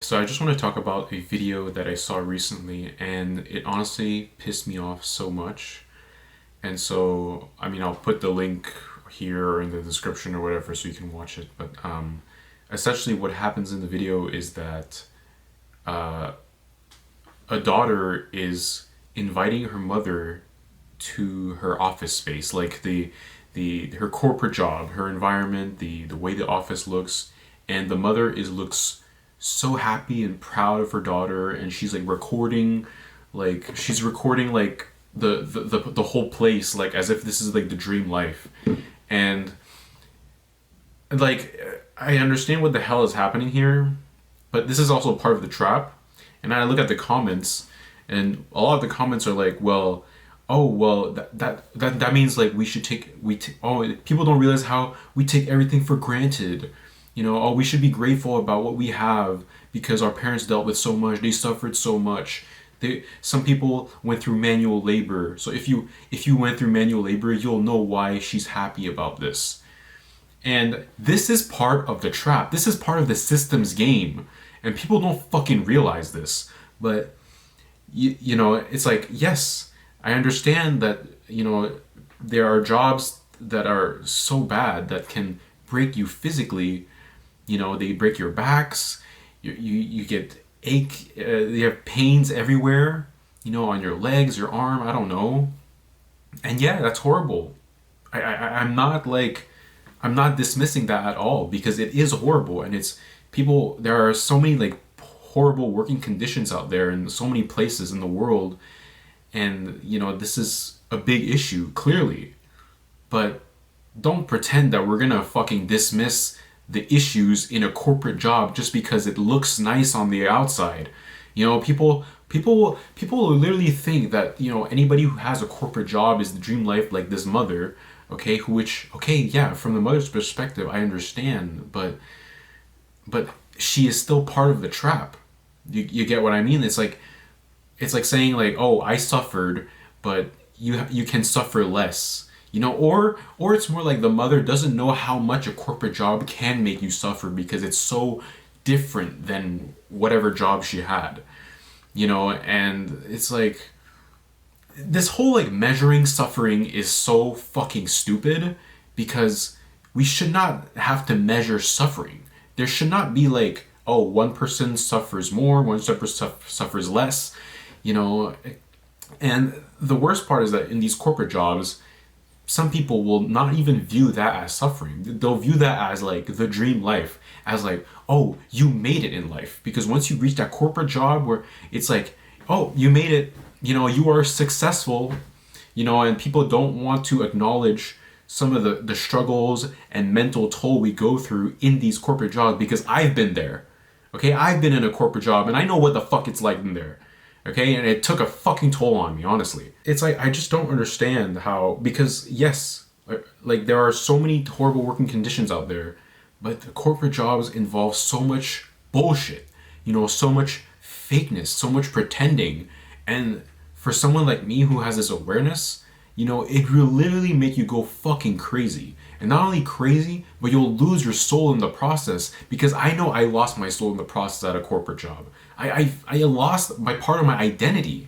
So I just want to talk about a video that I saw recently, and it honestly pissed me off so much. And so, I'll put the link here or in the description or whatever so you can watch it. But essentially, what happens in the video is that uh, a daughter is inviting her mother to her office space, like the her corporate job, her environment, the way the office looks, and the mother is looks so happy and proud of her daughter, and she's recording like the whole place, like as if this is like the dream life. And like, I understand what the hell is happening here, but this is also part of the trap. And I look at the comments, and a lot of the comments are like, well, oh well, that means like oh, people don't realize how we take everything for granted. Oh, we should be grateful about what we have because our parents dealt with so much, they suffered so much. Some people went through manual labor. So if you went through manual labor, you'll know why she's happy about this. And this is part of the trap. This is part of the system's game. And people don't fucking realize this. But, it's like, yes, I understand that, there are jobs that are so bad that can break you physically. They break your backs. You get you have pains everywhere, on your legs, your arm, I don't know. And yeah, that's horrible. I'm not dismissing that at all, because it is horrible. And it's people, there are so many like horrible working conditions out there in so many places in the world. And this is a big issue, clearly. But don't pretend that we're gonna fucking dismiss the issues in a corporate job just because it looks nice on the outside. People literally think that, anybody who has a corporate job is the dream life, like this mother, okay, yeah, from the mother's perspective, I understand, but she is still part of the trap. You get what I mean? It's like saying like, oh, I suffered, but you can suffer less. Or it's more like the mother doesn't know how much a corporate job can make you suffer because it's so different than whatever job she had. And it's like, this whole like measuring suffering is so fucking stupid, because we should not have to measure suffering. There should not be like, oh, one person suffers more, one person suffers less, and the worst part is that in these corporate jobs, some people will not even view that as suffering. They'll view that as like the dream life, as like, oh, you made it in life. Because once you reach that corporate job where it's like, oh, you made it, you are successful, and people don't want to acknowledge some of the struggles and mental toll we go through in these corporate jobs, because I've been there. Okay, I've been in a corporate job and I know what the fuck it's like in there. Okay, and it took a fucking toll on me, honestly. It's like, I just don't understand how, because yes, like there are so many horrible working conditions out there, but the corporate jobs involve so much bullshit, so much fakeness, so much pretending. And for someone like me who has this awareness, it will literally make you go fucking crazy. And not only crazy, but you'll lose your soul in the process, because I know I lost my soul in the process at a corporate job. I lost my part of my identity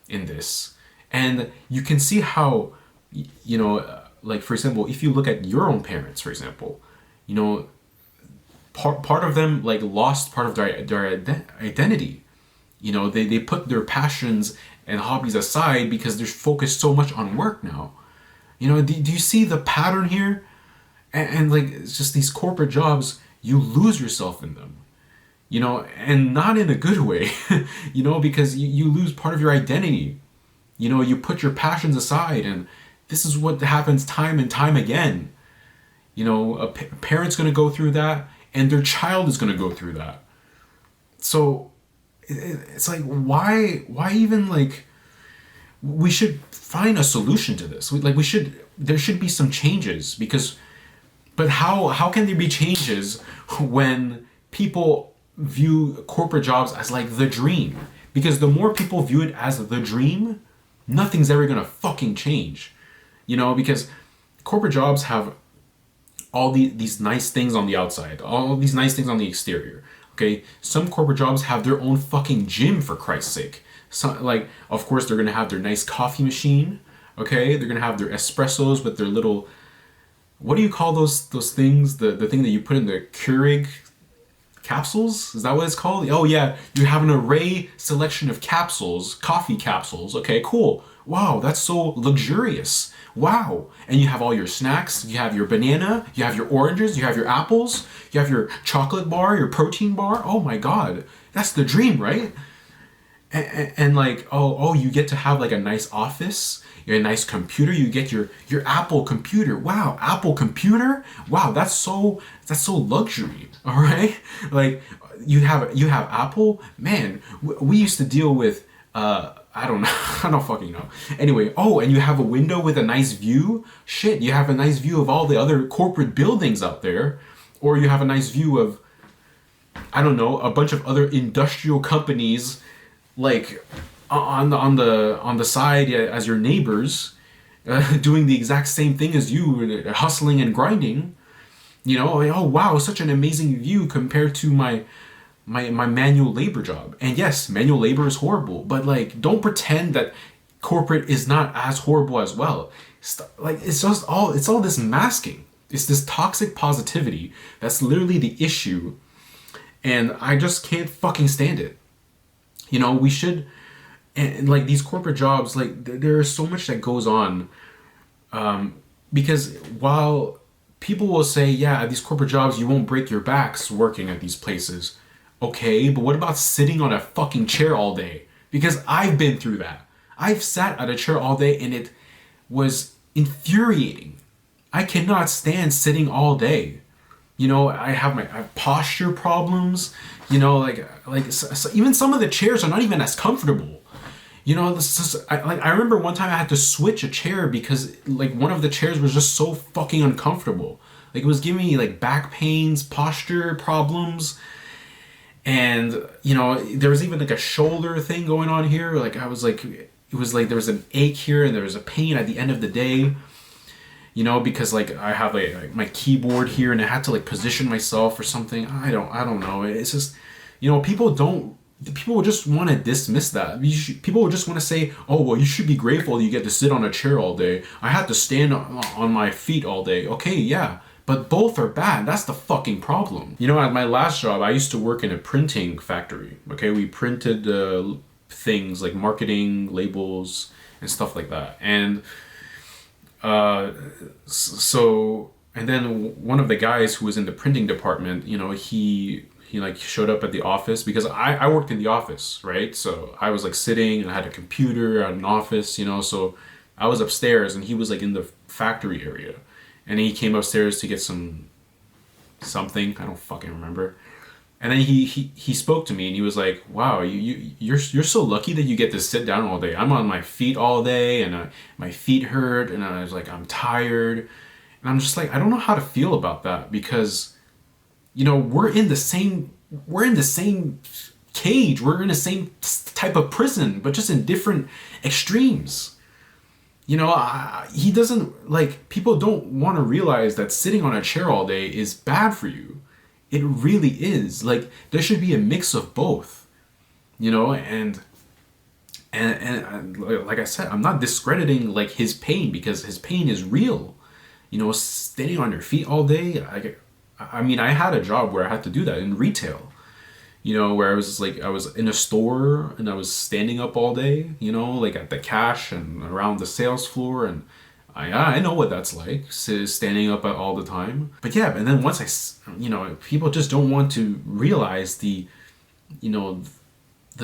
in this. And you can see how, like for example, if you look at your own parents, for example, part of them like lost part of their identity. They put their passions and hobbies aside because they're focused so much on work now. Do you see the pattern here? And like, it's just these corporate jobs, you lose yourself in them. And not in a good way, because you lose part of your identity. You put your passions aside, and this is what happens time and time again. A parent's going to go through that, and their child is going to go through that. So it's like, why even like, we should find a solution to this. There should be some changes, but how can there be changes when people view corporate jobs as like the dream? Because the more people view it as the dream, nothing's ever gonna fucking change. Because corporate jobs have all these nice things on the outside, all these nice things on the exterior. Okay, some corporate jobs have their own fucking gym, for Christ's sake. So, like, of course, they're gonna have their nice coffee machine. Okay, they're gonna have their espressos with their little, what do you call those things? The thing that you put in the Keurig capsules? Is that what it's called? Oh yeah, you have an array selection of capsules, coffee capsules. Okay, cool. Wow, that's so luxurious. Wow. And you have all your snacks. You have your banana, you have your oranges, you have your apples, you have your chocolate bar, your protein bar. Oh my god. That's the dream, right? And like, oh, you get to have like a nice office, a nice computer. You get your Apple computer. Wow, Apple computer. Wow, that's so luxury. All right, like you have Apple. Man, we used to deal with I don't know, I don't fucking know. Anyway, oh, and you have a window with a nice view. Shit, you have a nice view of all the other corporate buildings out there, or you have a nice view of, I don't know, a bunch of other industrial companies, like on the side as your neighbors, doing the exact same thing as you, hustling and grinding. You know, oh wow, such an amazing view compared to my manual labor job. And yes, manual labor is horrible, but like, don't pretend that corporate is not as horrible as well. Like, it's all this masking. It's this toxic positivity that's literally the issue, and I just can't fucking stand it. You know, we should, and like these corporate jobs, like there is so much that goes on, because while people will say, yeah, at these corporate jobs you won't break your backs working at these places. Okay, but what about sitting on a fucking chair all day? Because I've been through that. I've sat at a chair all day and it was infuriating. I cannot stand sitting all day. You know, I have posture problems. You know, so even some of the chairs are not even as comfortable. You know, I remember one time I had to switch a chair because like one of the chairs was just so fucking uncomfortable. Like it was giving me like back pains, posture problems. And, you know, there was even like a shoulder thing going on here. Like I was like, it was like there was an ache here and there was a pain at the end of the day, you know, because like I have like my keyboard here and I had to like position myself or something. I don't know. It's just, you know, people just want to dismiss that. People would just want to say, oh, well, you should be grateful you get to sit on a chair all day. I had to stand on my feet all day. Okay, yeah. But both are bad. That's the fucking problem. You know, at my last job, I used to work in a printing factory. Okay, we printed things like marketing, labels, and stuff like that. And and then one of the guys who was in the printing department, you know, he like showed up at the office because I worked in the office, right? So I was like sitting and I had a computer, I had an office, you know, so I was upstairs and he was like in the factory area. And then he came upstairs to get something, I don't fucking remember. And then he spoke to me and he was like, "Wow, you're so lucky that you get to sit down all day. I'm on my feet all day and my feet hurt and I was like, I'm tired." And I'm just like, I don't know how to feel about that because, you know, we're in the same cage. We're in the same type of prison, but just in different extremes. You know, he doesn't, like, people don't want to realize that sitting on a chair all day is bad for you. It really is. Like, there should be a mix of both, you know, and like I said, I'm not discrediting, like, his pain because his pain is real. You know, standing on your feet all day, I mean, I had a job where I had to do that in retail. You know, where I was in a store and I was standing up all day, you know, like at the cash and around the sales floor. And I know what that's like, standing up all the time. But yeah, and then once you know, people just don't want to realize the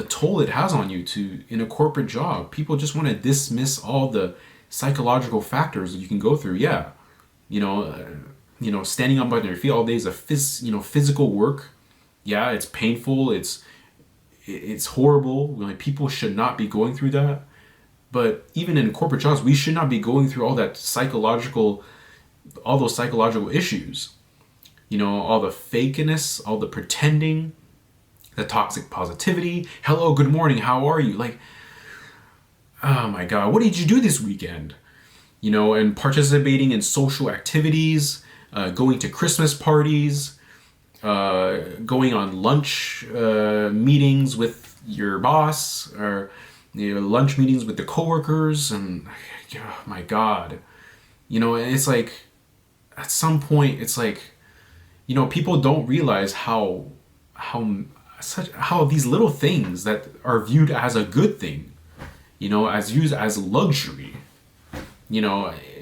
toll it has on you in a corporate job. People just want to dismiss all the psychological factors that you can go through. Yeah, you know, standing up on your feet all day is physical work. Yeah, it's painful. It's horrible. Like, people should not be going through that. But even in corporate jobs, we should not be going through all those psychological issues. You know, all the fakeness, all the pretending, the toxic positivity. Hello, good morning, how are you? Like, oh my God, what did you do this weekend? You know, and participating in social activities, going to Christmas parties, going on lunch meetings with your boss, or lunch meetings with the coworkers, and oh my God, it's like at some point it's like people don't realize how these little things that are viewed as a good thing, as used as luxury,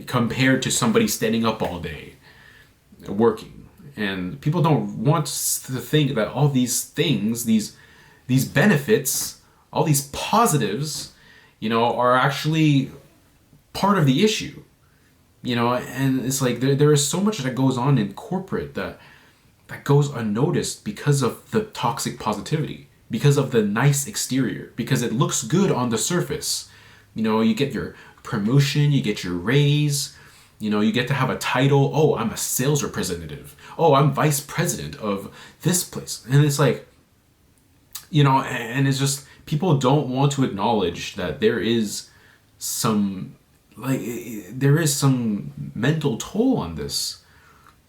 compared to somebody standing up all day working. And people don't want to think that all these things, these benefits, all these positives, are actually part of the issue. And it's like there is so much that goes on in corporate that goes unnoticed because of the toxic positivity, because of the nice exterior, because it looks good on the surface. You get your promotion, you get your raise, you get to have a title. Oh, I'm a sales representative. Oh, I'm vice president of this place. And it's like, and it's just, people don't want to acknowledge that there is some mental toll on this.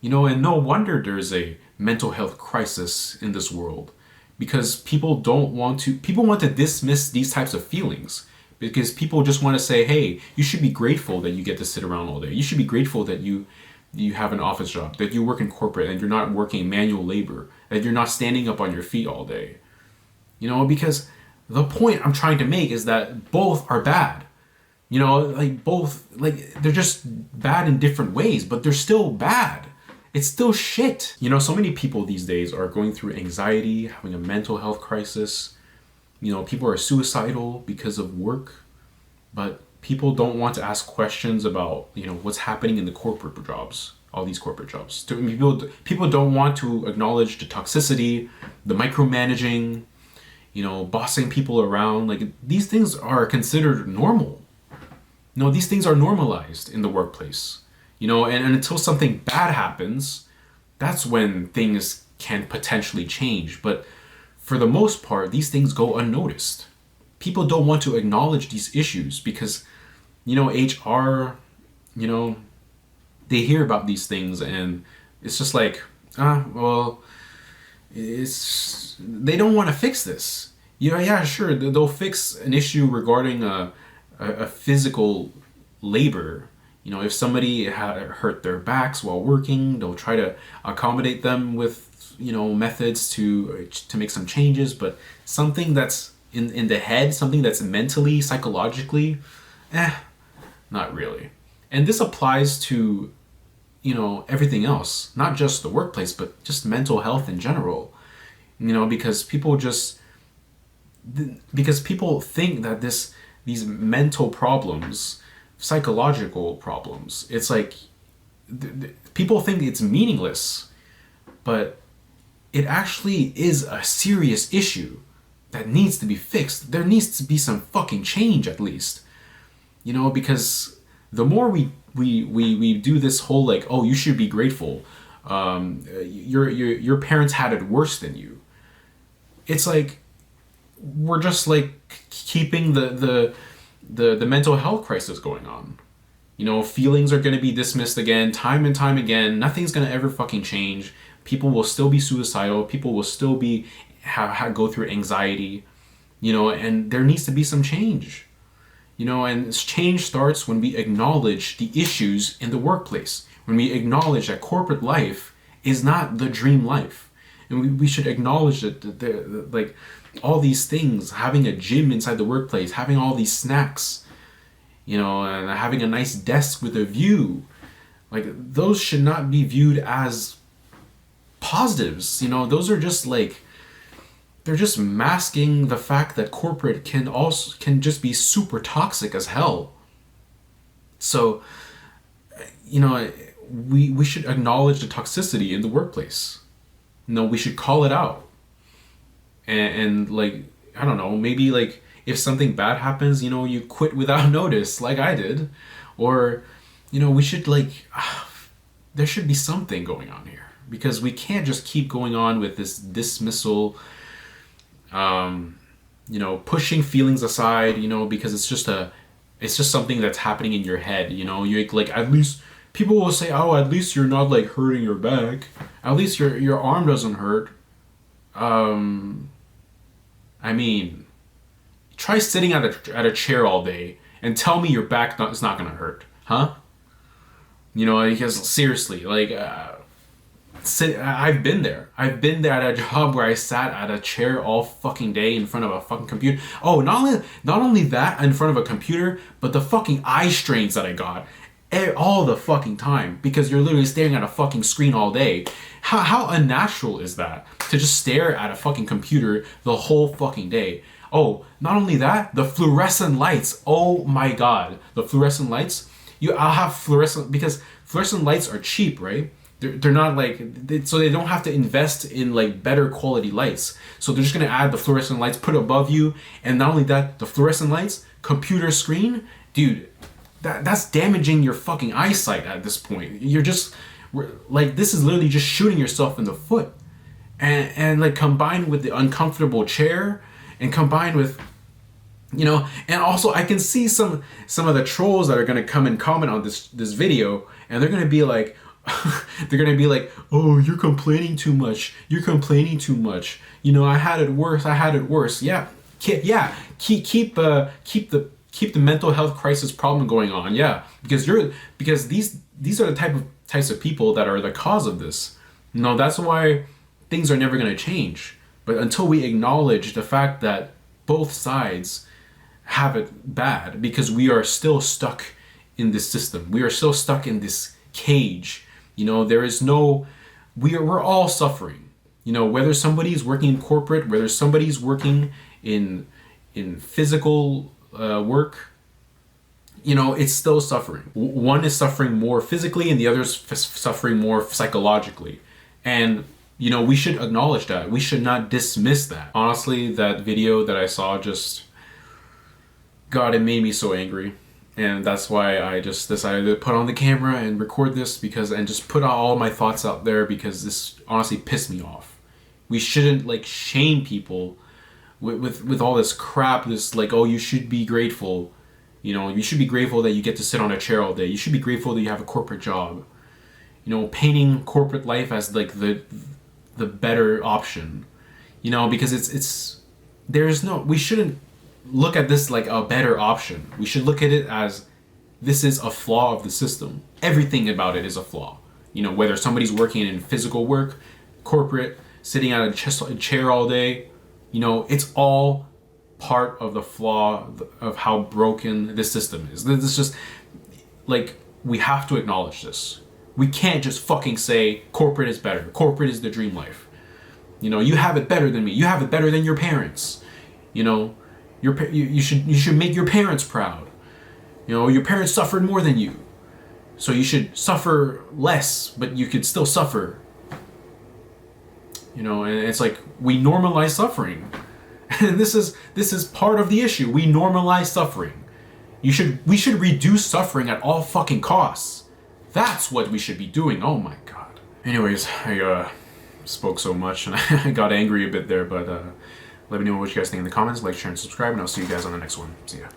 And no wonder there's a mental health crisis in this world, because people want to dismiss these types of feelings, because people just want to say, hey, you should be grateful that you get to sit around all day. You should be grateful that you have an office job, that you work in corporate and you're not working manual labor, that you're not standing up on your feet all day. Because the point I'm trying to make is that both are bad. They're just bad in different ways, but they're still bad. It's still shit. So many people these days are going through anxiety, having a mental health crisis. People are suicidal because of work, but people don't want to ask questions about, what's happening in the corporate jobs, all these corporate jobs. People don't want to acknowledge the toxicity, the micromanaging, bossing people around. Like, these things are considered normal. These things are normalized in the workplace. And until something bad happens, that's when things can potentially change. But for the most part, these things go unnoticed. People don't want to acknowledge these issues because, HR, they hear about these things and it's just like, they don't want to fix this. Yeah, sure, they'll fix an issue regarding a physical labor. If somebody hurt their backs while working, they'll try to accommodate them with, methods to make some changes. But something that's in the head, something that's mentally, psychologically, not really. And this applies to, everything else, not just the workplace, but just mental health in general. Because people think that these mental problems, psychological problems, it's like people think it's meaningless, but it actually is a serious issue that needs to be fixed. There needs to be some fucking change, at least, because the more we do this whole like, oh, you should be grateful, your parents had it worse than you, it's like we're just like keeping the mental health crisis going on. Feelings are going to be dismissed again, time and time again. Nothing's going to ever fucking change. People will still be suicidal. People will still be go through anxiety. And there needs to be some change. And change starts when we acknowledge the issues in the workplace. When we acknowledge that corporate life is not the dream life. And we should acknowledge that like all these things, having a gym inside the workplace, having all these snacks, and having a nice desk with a view, like those should not be viewed as positives. Those are just like, they're just masking the fact that corporate can just be super toxic as hell. So, we should acknowledge the toxicity in the workplace. We should call it out. And like, I don't know, maybe like if something bad happens, you quit without notice, like I did. Or, we should like, there should be something going on here, because we can't just keep going on with this dismissal, pushing feelings aside, because it's just something that's happening in your head. You like, at least people will say, oh, at least you're not like hurting your back. At least your arm doesn't hurt. I mean, try sitting at a chair all day and tell me your back is not gonna hurt, huh? You know, because seriously, like, I've been there. I've been there at a job where I sat at a chair all fucking day in front of a fucking computer. Oh, not only that in front of a computer, but the fucking eye strains that I got all the fucking time because you're literally staring at a fucking screen all day. How unnatural is that to just stare at a fucking computer the whole fucking day? Oh, not only that, the fluorescent lights. Oh my god, the fluorescent lights. I'll have fluorescent because fluorescent lights are cheap, right? They're not like, so they don't have to invest in like better quality lights. So they're just gonna add the fluorescent lights, put it above you, and not only that, the fluorescent lights, computer screen, dude, that's damaging your fucking eyesight at this point. You're just like, this is literally just shooting yourself in the foot, and like combined with the uncomfortable chair, and combined with, you know, and also I can see some of the trolls that are gonna come and comment on this video, and they're gonna be like, oh, you're complaining too much. You're complaining too much. You know, I had it worse. Yeah, keep the mental health crisis problem going on. Yeah, because these are the types of people that are the cause of this. You know, that's why things are never going to change. But until we acknowledge the fact that both sides have it bad, because we are still stuck in this system. We are still stuck in this cage. You know, we're all suffering. You know, whether somebody's working in corporate, whether somebody's working in physical work, you know, it's still suffering. One is suffering more physically and the other is suffering more psychologically. And, you know, we should acknowledge that. We should not dismiss that. Honestly, that video that I saw God, it made me so angry. And that's why I just decided to put on the camera and record this and just put all my thoughts out there, because this honestly pissed me off. We shouldn't like shame people with all this crap, this like, oh, you should be grateful. You know, you should be grateful that you get to sit on a chair all day. You should be grateful that you have a corporate job. You know, painting corporate life as like the better option. You know, because we shouldn't look at this like a better option. We should look at it as this is a flaw of the system. Everything about it is a flaw. You know, whether somebody's working in physical work, corporate, sitting at a chair all day, you know, it's all part of the flaw of how broken this system is. This is just like, we have to acknowledge this. We can't just fucking say corporate is better. Corporate is the dream life. You know, you have it better than me. You have it better than your parents. You know, you should make your parents proud. You know, your parents suffered more than you, so you should suffer less, but you could still suffer. You know, and it's like, we normalize suffering, and this is part of the issue. We normalize suffering. We should reduce suffering at all fucking costs. That's what we should be doing. Oh my god. Anyways, I spoke so much and I got angry a bit there, but let me know what you guys think in the comments. Like, share, and subscribe, and I'll see you guys on the next one. See ya.